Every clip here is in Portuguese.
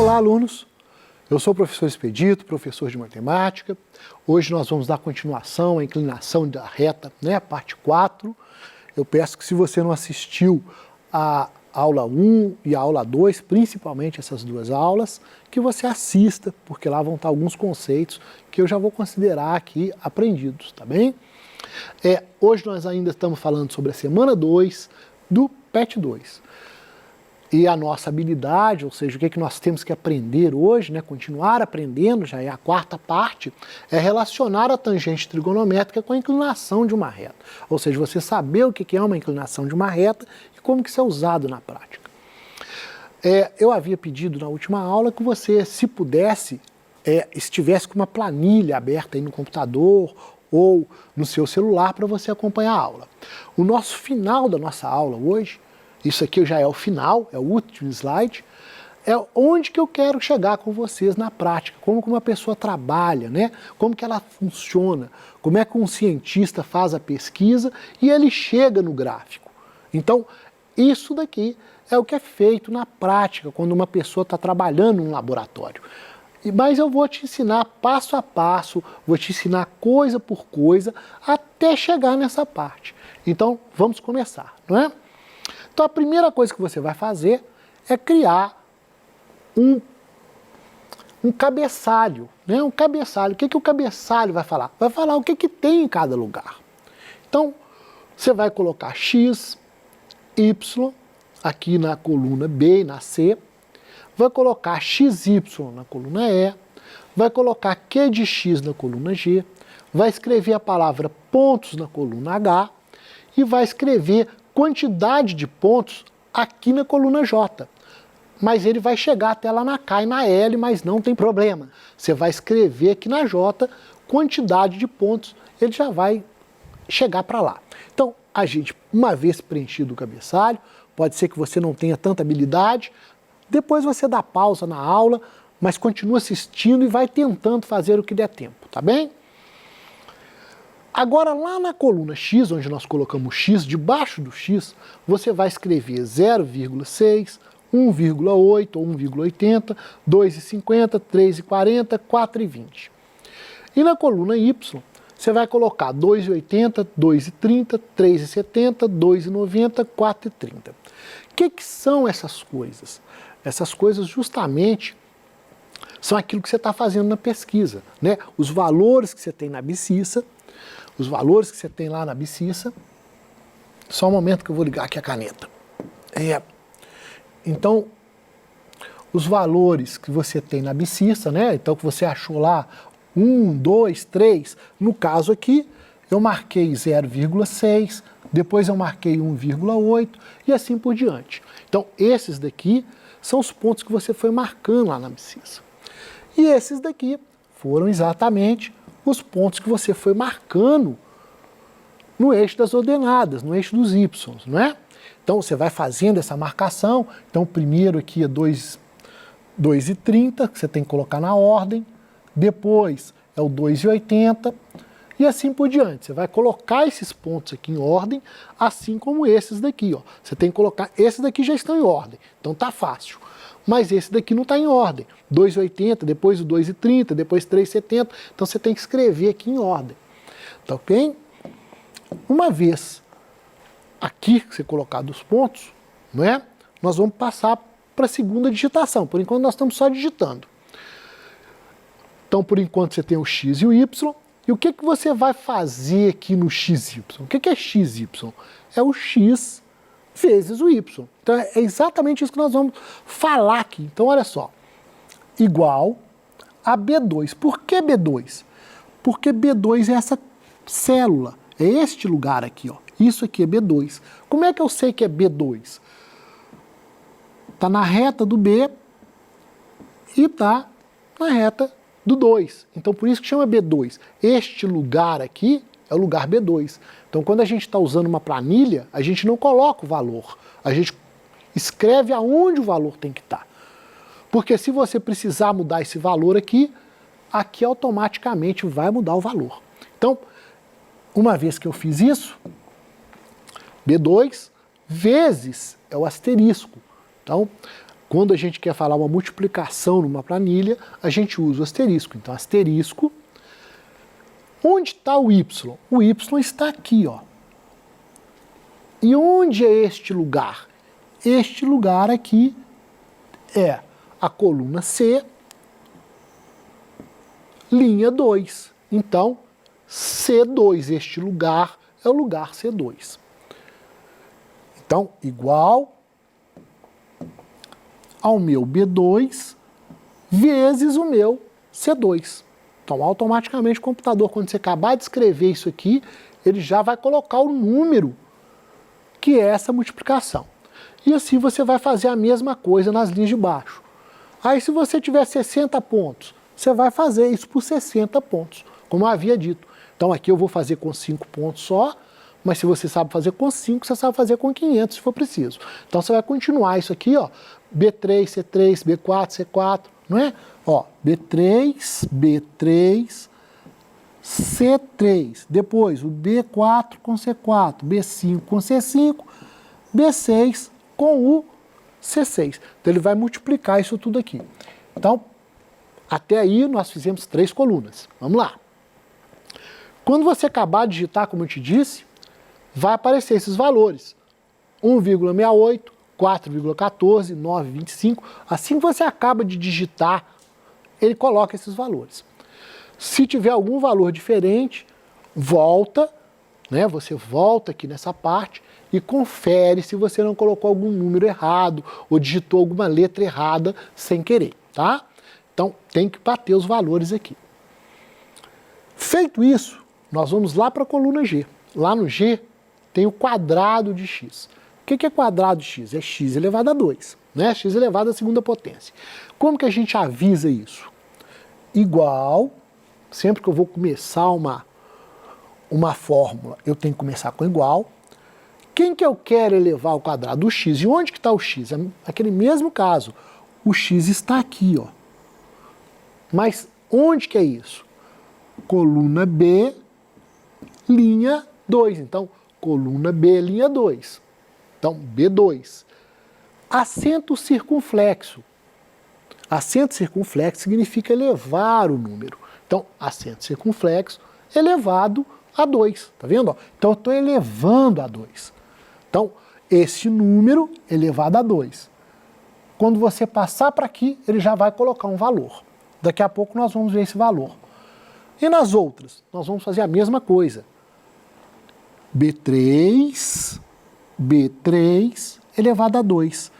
Olá, alunos! Eu sou o professor Expedito, professor de matemática. Hoje nós vamos dar continuação à inclinação da reta, né, parte 4. Eu peço que, se você não assistiu a aula 1 e a aula 2, principalmente essas duas aulas, que você assista, porque lá vão estar alguns conceitos que eu já vou considerar aqui aprendidos, tá bem? Hoje nós ainda estamos falando sobre a semana 2 do PET 2. E a nossa habilidade, ou seja, o que nós temos que aprender hoje, né, continuar aprendendo, já é a quarta parte, é relacionar a tangente trigonométrica com a inclinação de uma reta. Ou seja, você saber o que é uma inclinação de uma reta e como que isso é usado na prática. Eu havia pedido na última aula que você, se pudesse, estivesse com uma planilha aberta aí no computador ou no seu celular para você acompanhar a aula. O nosso final da nossa aula hoje, isso aqui já é o final, é o último slide, é onde que eu quero chegar com vocês na prática, como que uma pessoa trabalha, né? Como que ela funciona, como é que um cientista faz a pesquisa e ele chega no gráfico. Então, isso daqui é o que é feito na prática, quando uma pessoa está trabalhando num laboratório. Mas eu vou te ensinar passo a passo, vou te ensinar coisa por coisa, até chegar nessa parte. Então, vamos começar, não é? Então a primeira coisa que você vai fazer é criar um cabeçalho, né? Um cabeçalho. O que o cabeçalho vai falar? Vai falar o que tem em cada lugar. Então, você vai colocar x, y, aqui na coluna B e na C, vai colocar xy na coluna E, vai colocar q de x na coluna G, vai escrever a palavra pontos na coluna H e vai escrever quantidade de pontos aqui na coluna J. Mas ele vai chegar até lá na K e na L, mas não tem problema. Você vai escrever aqui na J quantidade de pontos, ele já vai chegar para lá. Então, a gente, uma vez preenchido o cabeçalho, pode ser que você não tenha tanta habilidade, depois você dá pausa na aula, mas continua assistindo e vai tentando fazer o que der tempo, tá bem? Agora, lá na coluna X, onde nós colocamos X, debaixo do X, você vai escrever 0,6, 1,8 ou 1,80, 2,50, 3,40, 4,20. E na coluna Y, você vai colocar 2,80, 2,30, 3,70, 2,90, 4,30. O que são essas coisas? Essas coisas justamente são aquilo que você está fazendo na pesquisa, né? Os valores que você tem na abscissa, os valores que você tem lá na abscissa. Só um momento que eu vou ligar aqui a caneta. Então, os valores que você tem na abscissa, né? Então, que você achou lá, 1, 2, 3. No caso aqui, eu marquei 0,6, depois eu marquei 1,8 e assim por diante. Então, esses daqui são os pontos que você foi marcando lá na abscissa. E esses daqui foram exatamente os pontos que você foi marcando no eixo das ordenadas, no eixo dos y, não é? Então você vai fazendo essa marcação. Então o primeiro aqui é 2,30, que você tem que colocar na ordem, depois é o 2,80 e assim por diante. Você vai colocar esses pontos aqui em ordem, assim como esses daqui, ó. Você tem que colocar, esses daqui já estão em ordem, então tá fácil. Mas esse daqui não está em ordem. 2,80, depois o 2,30, depois 3,70. Então você tem que escrever aqui em ordem. Tá ok? Uma vez aqui que você colocar os pontos, não é? Nós vamos passar para a segunda digitação. Por enquanto nós estamos só digitando. Então por enquanto você tem o x e o y. E o que você vai fazer aqui no xy? O que é xy? É o x vezes o y. Então é exatamente isso que nós vamos falar aqui. Então olha só, igual a B2. Por que B2? Porque B2 é essa célula, é este lugar aqui, ó. Isso aqui é B2. Como é que eu sei que é B2? Está na reta do B e está na reta do 2. Então por isso que chama B2. Este lugar aqui é o lugar B2. Então, quando a gente está usando uma planilha, a gente não coloca o valor. A gente escreve aonde o valor tem que estar. Porque se você precisar mudar esse valor aqui, aqui automaticamente vai mudar o valor. Então, uma vez que eu fiz isso, B2 vezes é o asterisco. Então, quando a gente quer falar uma multiplicação numa planilha, a gente usa o asterisco. Então, asterisco. Onde está o y? O y está aqui, ó. E onde é este lugar? Este lugar aqui é a coluna C, linha 2. Então, C2, este lugar é o lugar C2. Então, igual ao meu B2 vezes o meu C2. Então, automaticamente, o computador, quando você acabar de escrever isso aqui, ele já vai colocar o número que é essa multiplicação. E assim você vai fazer a mesma coisa nas linhas de baixo. Aí, se você tiver 60 pontos, você vai fazer isso por 60 pontos, como eu havia dito. Então, aqui eu vou fazer com 5 pontos só, mas se você sabe fazer com 5, você sabe fazer com 500, se for preciso. Então, você vai continuar isso aqui, ó, B3, C3, B4, C4, não é? Ó, B3, B3, C3, depois o B4 com C4, B5 com C5, B6 com o C6. Então, ele vai multiplicar isso tudo aqui. Então, até aí nós fizemos 3 colunas. Vamos lá. Quando você acabar de digitar, como eu te disse, vai aparecer esses valores. 1,68, 4,14, 9,25. Assim que você acaba de digitar, ele coloca esses valores. Se tiver algum valor diferente, volta, né? Você volta aqui nessa parte e confere se você não colocou algum número errado ou digitou alguma letra errada sem querer, tá? Então, tem que bater os valores aqui. Feito isso, nós vamos lá para a coluna G. Lá no G tem o quadrado de x. O que é quadrado de x? É x elevado a 2, né? X elevado à segunda potência. Como que a gente avisa isso? Igual, sempre que eu vou começar uma fórmula, eu tenho que começar com igual. Quem que eu quero elevar ao quadrado? O x. E onde que está o x? É aquele mesmo caso. O x está aqui, ó. Mas onde que é isso? Coluna B, linha 2. Então, coluna B, linha 2. Então, B2. Acento circunflexo. Acento circunflexo significa elevar o número. Então, acento circunflexo elevado a 2. Tá vendo? Então, eu estou elevando a 2. Então, esse número elevado a 2. Quando você passar para aqui, ele já vai colocar um valor. Daqui a pouco nós vamos ver esse valor. E nas outras, nós vamos fazer a mesma coisa. B3, B3 elevado a 2.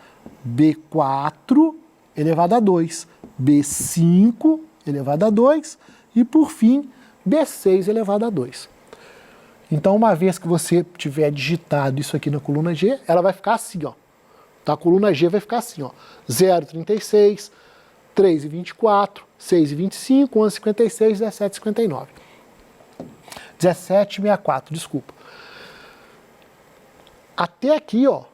B4 elevado a 2. B5 elevado a 2. E, por fim, B6 elevado a 2. Então, uma vez que você tiver digitado isso aqui na coluna G, ela vai ficar assim, ó. Tá? A coluna G vai ficar assim, ó. 0,36, 3,24, 6,25, 11,56, 17,59. 17,64, desculpa. Até aqui, ó,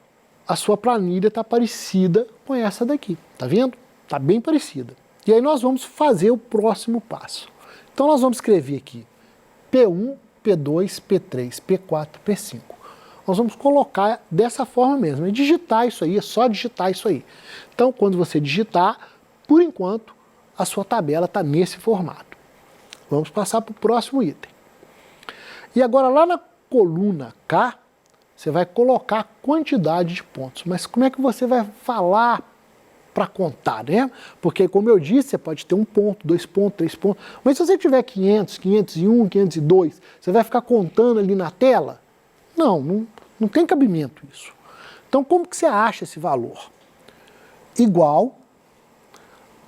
a sua planilha está parecida com essa daqui. Tá vendo? Tá bem parecida. E aí nós vamos fazer o próximo passo. Então nós vamos escrever aqui P1, P2, P3, P4, P5. Nós vamos colocar dessa forma mesmo, e digitar isso aí, é só digitar isso aí. Então, quando você digitar, por enquanto, a sua tabela está nesse formato. Vamos passar para o próximo item. E agora, lá na coluna K, você vai colocar a quantidade de pontos. Mas como é que você vai falar para contar, né? Porque, como eu disse, você pode ter 1 ponto, 2 pontos, 3 pontos. Mas se você tiver 500, 501, 502, você vai ficar contando ali na tela? Não tem cabimento isso. Então, como que você acha esse valor? Igual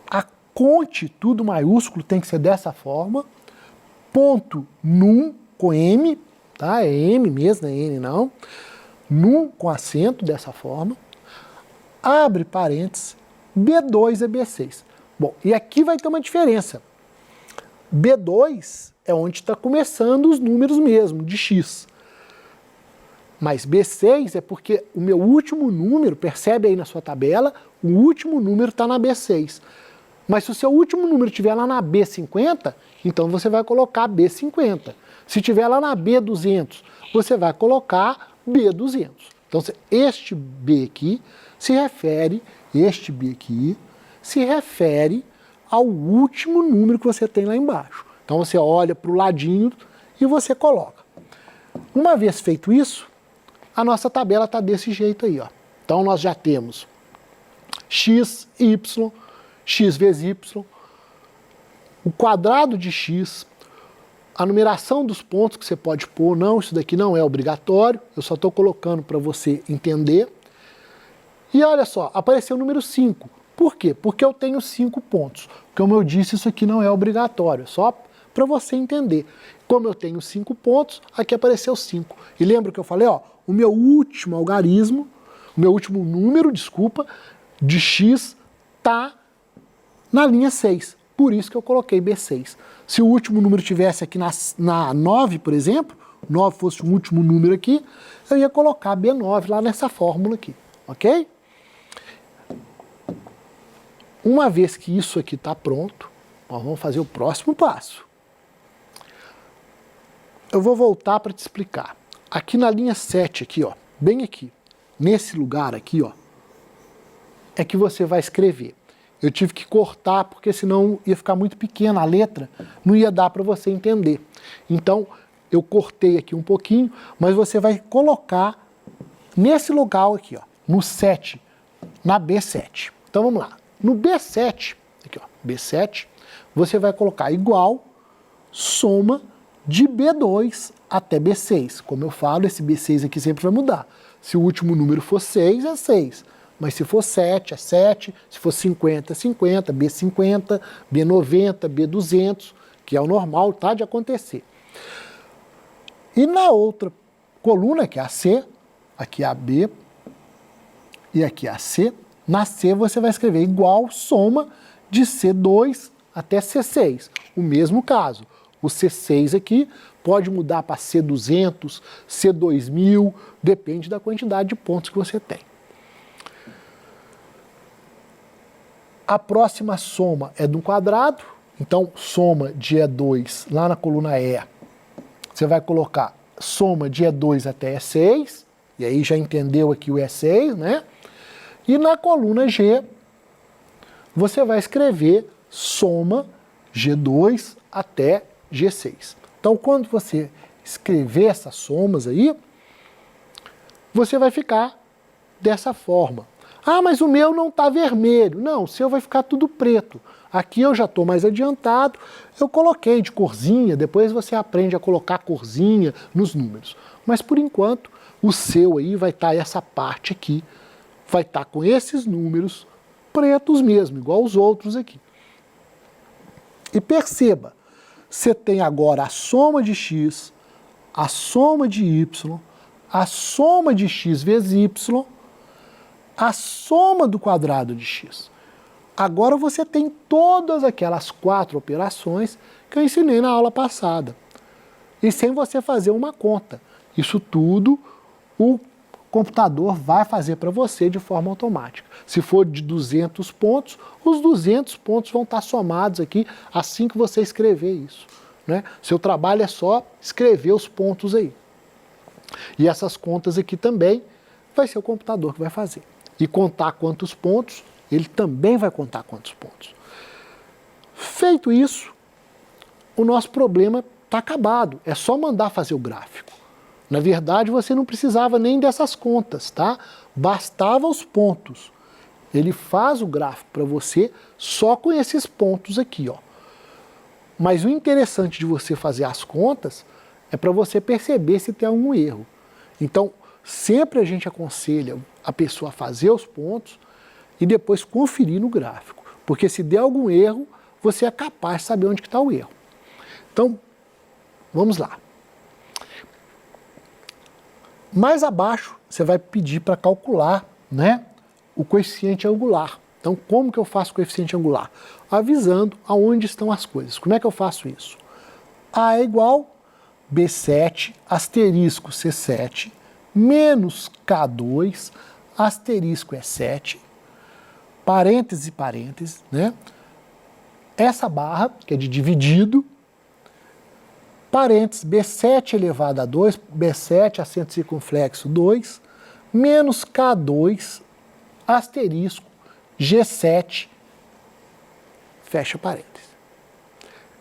a conte, tudo maiúsculo, tem que ser dessa forma, ponto num, com M, tá? É M mesmo, não é N não. Num com acento, dessa forma. Abre parênteses, B2 é B6. Bom, e aqui vai ter uma diferença. B2 é onde está começando os números mesmo, de X. Mas B6 é porque o meu último número, percebe aí na sua tabela, o último número está na B6. Mas se o seu último número estiver lá na B50, então você vai colocar B50. Se estiver lá na B200, você vai colocar B200. Então, este B aqui se refere Este B aqui se refere ao último número que você tem lá embaixo. Então você olha para o ladinho e você coloca. Uma vez feito isso, a nossa tabela está desse jeito aí, ó. Então nós já temos x, y, x vezes y, o quadrado de x, a numeração dos pontos que você pode pôr. Não, isso daqui não é obrigatório, eu só estou colocando para você entender. E olha só, apareceu o número 5. Por quê? Porque eu tenho 5 pontos. Como eu disse, isso aqui não é obrigatório, só para você entender. Como eu tenho 5 pontos, aqui apareceu 5. E lembra que eu falei, ó, o meu último algarismo, o meu último número, desculpa, de x está na linha 6. Por isso que eu coloquei B6. Se o último número tivesse aqui na 9, por exemplo, 9 fosse o último número aqui, eu ia colocar B9 lá nessa fórmula aqui, ok? Uma vez que isso aqui está pronto, nós vamos fazer o próximo passo. Eu vou voltar para te explicar. Aqui na linha 7, aqui, ó, bem aqui, nesse lugar aqui, ó, é que você vai escrever. Eu tive que cortar porque senão ia ficar muito pequena a letra, não ia dar para você entender. Então, eu cortei aqui um pouquinho, mas você vai colocar nesse local aqui, ó, no 7, na B7. Então vamos lá. No B7, aqui ó, B7, você vai colocar igual soma de B2 até B6. Como eu falo, esse B6 aqui sempre vai mudar. Se o último número for 6, é 6. Mas se for 7, é 7. Se for 50, é 50. B50, B90, B200, que é o normal, tá, de acontecer. E na outra coluna, que é a C, aqui é a B e aqui é a C, na C você vai escrever igual soma de C2 até C6. O mesmo caso. O C6 aqui pode mudar para C200, C2000, depende da quantidade de pontos que você tem. A próxima soma é de um quadrado, então soma de E2 lá na coluna E, você vai colocar soma de E2 até E6, e aí já entendeu aqui o E6, né? E na coluna G, você vai escrever soma G2 até G6. Então, quando você escrever essas somas aí, você vai ficar dessa forma. Ah, mas o meu não está vermelho. Não, o seu vai ficar tudo preto. Aqui eu já estou mais adiantado, eu coloquei de corzinha, depois você aprende a colocar corzinha nos números. Mas por enquanto, o seu aí vai estar essa parte aqui, vai estar com esses números pretos mesmo, igual os outros aqui. E perceba, você tem agora a soma de x, a soma de y, a soma de x vezes y, a soma do quadrado de x. Agora você tem todas aquelas 4 operações que eu ensinei na aula passada. E sem você fazer uma conta. Isso tudo o computador vai fazer para você de forma automática. Se for de 200 pontos, os 200 pontos vão estar somados aqui assim que você escrever isso, né? Seu trabalho é só escrever os pontos aí. E essas contas aqui também vai ser o computador que vai fazer. E contar quantos pontos, ele também vai contar quantos pontos. Feito isso, o nosso problema está acabado. É só mandar fazer o gráfico. Na verdade, você não precisava nem dessas contas, tá? Bastava os pontos. Ele faz o gráfico para você só com esses pontos aqui, ó. Mas o interessante de você fazer as contas é para você perceber se tem algum erro. Então, sempre a gente aconselha a pessoa a fazer os pontos e depois conferir no gráfico. Porque se der algum erro, você é capaz de saber onde está o erro. Então, vamos lá. Mais abaixo, você vai pedir para calcular, né, o coeficiente angular. Então, como que eu faço o coeficiente angular? Avisando aonde estão as coisas. Como é que eu faço isso? A é igual B7 asterisco C7 menos K2 asterisco E7, parêntese, parêntese, né? Essa barra, que é de dividido, parênteses, B7 elevado a 2, B7 acento circunflexo 2, menos K2 asterisco G7, fecha parênteses.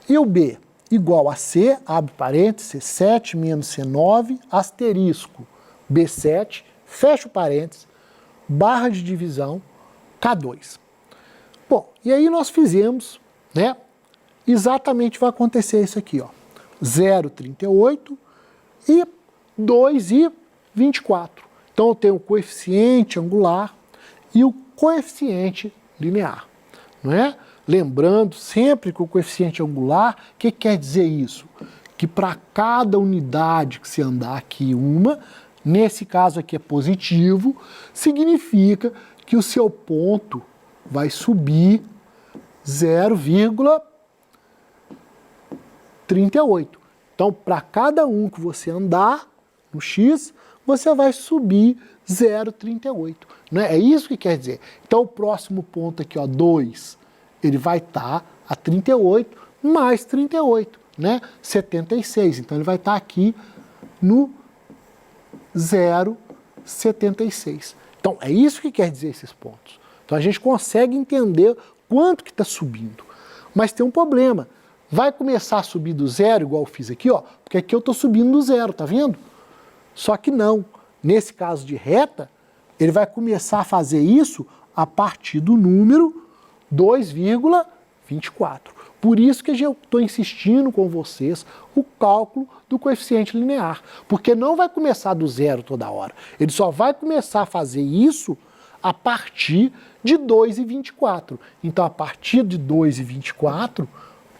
E o B igual a C, abre parênteses, C7 menos C9, asterisco, B7, fecha o parênteses, barra de divisão, K2. Bom, e aí nós fizemos, né, exatamente vai acontecer isso aqui, ó, 0,38 e 2,24. Então eu tenho o coeficiente angular e o coeficiente linear, não é? Lembrando sempre que o coeficiente angular, o que quer dizer isso? Que para cada unidade que você andar aqui uma, nesse caso aqui é positivo, significa que o seu ponto vai subir 0,38. Então, para cada um que você andar no x, você vai subir 0,38. Não é? É isso que quer dizer. Então, o próximo ponto aqui, ó, 2, ele vai estar a 38 mais 38, né? 76. Então, ele vai estar aqui no 0,76. Então, é isso que quer dizer esses pontos. Então, a gente consegue entender quanto que está subindo. Mas tem um problema. Vai começar a subir do zero, igual eu fiz aqui, ó, porque aqui eu estou subindo do zero, tá vendo? Só que não. Nesse caso de reta, ele vai começar a fazer isso a partir do número 2,24. Por isso que eu estou insistindo com vocês o cálculo do coeficiente linear. Porque não vai começar do zero toda hora. Ele só vai começar a fazer isso a partir de 2,24. Então, a partir de 2,24,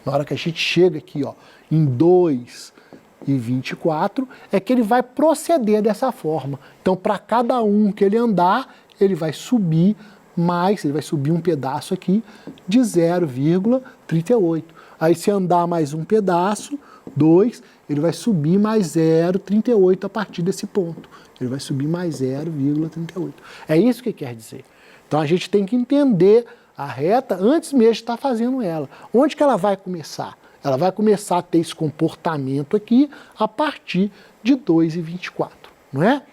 na hora que a gente chega aqui, ó, em 2,24, é que ele vai proceder dessa forma. Então, para cada um que ele andar, ele vai subir mais, ele vai subir um pedaço aqui de 0,38. Aí, se andar mais um pedaço, 2, ele vai subir mais 0,38 a partir desse ponto. Ele vai subir mais 0,38. É isso que quer dizer. Então, a gente tem que entender a reta antes mesmo de estar fazendo ela. Onde que ela vai começar? Ela vai começar a ter esse comportamento aqui a partir de 2,24, não é?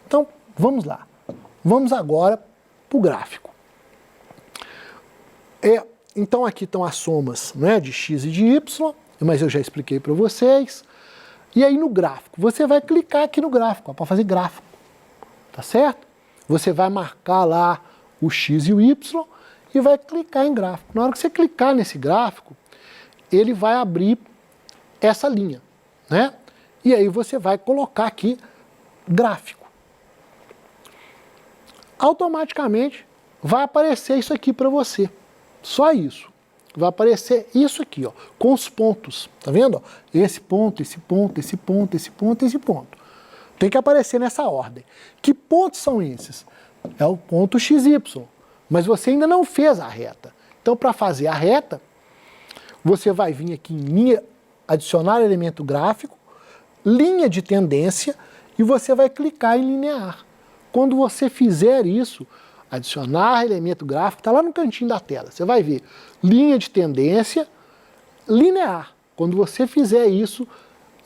Então, vamos lá. Vamos agora para o gráfico. Então, aqui estão as somas, né, de x e de y, mas eu já expliquei para vocês. E aí, no gráfico, você vai clicar aqui no gráfico, para fazer gráfico, tá certo? Você vai marcar lá o x e o y e vai clicar em gráfico. Na hora que você clicar nesse gráfico, ele vai abrir essa linha, né? E aí você vai colocar aqui gráfico. Automaticamente vai aparecer isso aqui para você. Só isso. Vai aparecer isso aqui, ó, com os pontos. Tá vendo? Ó? Esse ponto, esse ponto, esse ponto, esse ponto, esse ponto. Tem que aparecer nessa ordem. Que pontos são esses? É o ponto XY. Mas você ainda não fez a reta. Então, para fazer a reta, você vai vir aqui em linha, adicionar elemento gráfico, linha de tendência, e você vai clicar em linear. Quando você fizer isso, adicionar elemento gráfico, está lá no cantinho da tela. Você vai ver linha de tendência, linear. Quando você fizer isso,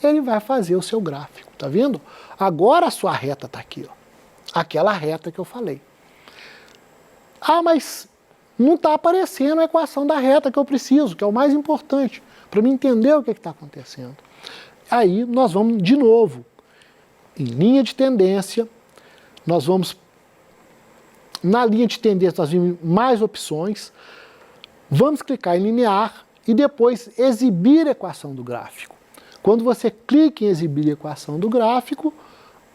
ele vai fazer o seu gráfico. Tá vendo? Agora a sua reta está aqui, ó. Aquela reta que eu falei. Ah, mas não está aparecendo a equação da reta que eu preciso, que é o mais importante, para me entender o que está acontecendo. Aí nós vamos de novo, em linha de tendência, nós vamos, na linha de tendência nós vimos mais opções, vamos clicar em linear e depois exibir a equação do gráfico. Quando você clica em exibir a equação do gráfico,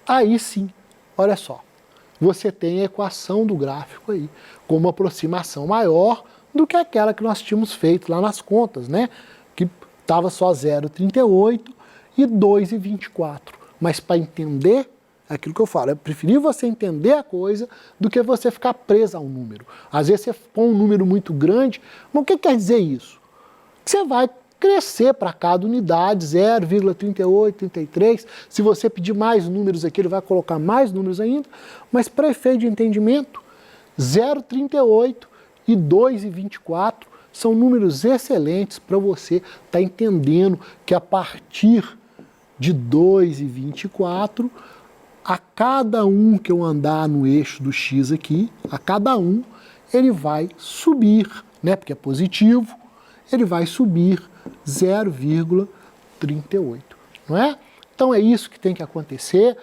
aí sim, olha só. Você tem a equação do gráfico aí, com uma aproximação maior do que aquela que nós tínhamos feito lá nas contas, né? Que estava só 0,38 e 2,24. Mas para entender, é aquilo que eu falo, é preferir você entender a coisa do que você ficar preso a um número. Às vezes você põe um número muito grande, mas o que quer dizer isso? Que você vai crescer para cada unidade, 0,38, 33. Se você pedir mais números aqui, ele vai colocar mais números ainda. Mas para efeito de entendimento, 0,38 e 2,24 são números excelentes para você estar entendendo que a partir de 2,24, a cada um que eu andar no eixo do x aqui, a cada um, ele vai subir, né, porque é positivo, ele vai subir 0,38, não é? Então é isso que tem que acontecer.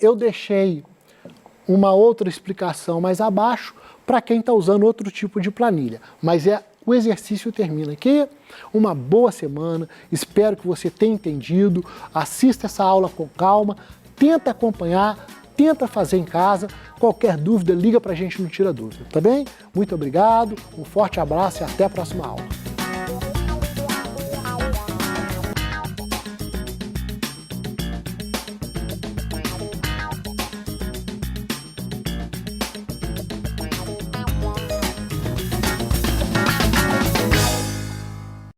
Eu deixei uma outra explicação mais abaixo para quem está usando outro tipo de planilha, mas o exercício termina aqui. Uma boa semana, espero que você tenha entendido, assista essa aula com calma, tenta acompanhar, tenta fazer em casa, qualquer dúvida liga para a gente no Tira Dúvida, tá bem? Muito obrigado, um forte abraço e até a próxima aula.